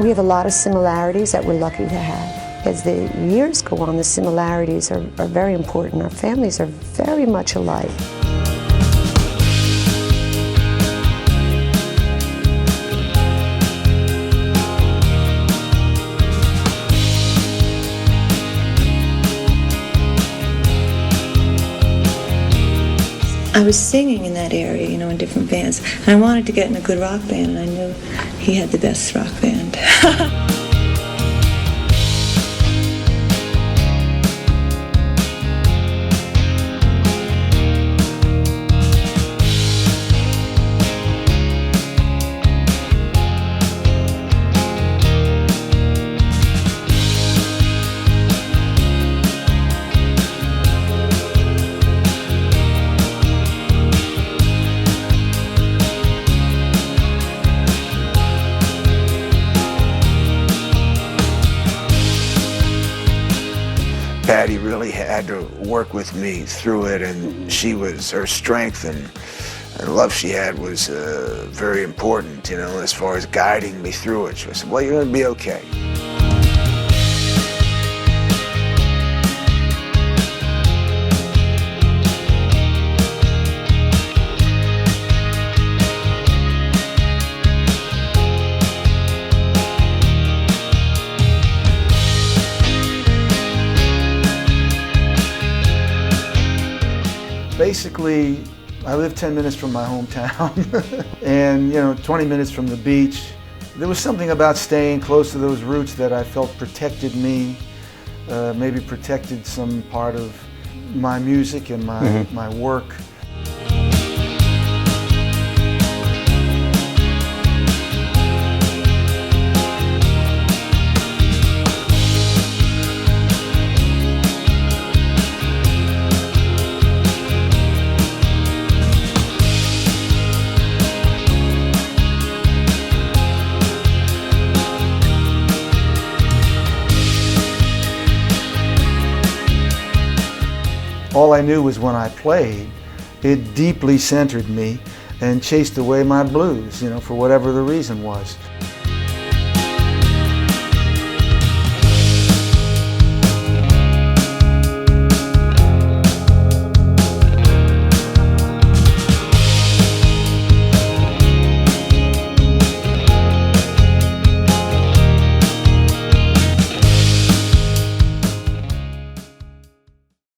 We have a lot of similarities that we're lucky to have. As the years go on, the similarities are very important. Our families are very much alike. I was singing in that area, you know, in different bands. And I wanted to get in a good rock band, and I knew he had the best rock band. Patti really had to work with me through it, and her strength and love she had was very important, you know, as far as guiding me through it. She said, well, you're going to be okay. Basically, I live 10 minutes from my hometown and, you know, 20 minutes from the beach. There was something about staying close to those roots that I felt protected me, maybe protected some part of my music and my work. All I knew was when I played, it deeply centered me and chased away my blues, you know, for whatever the reason was.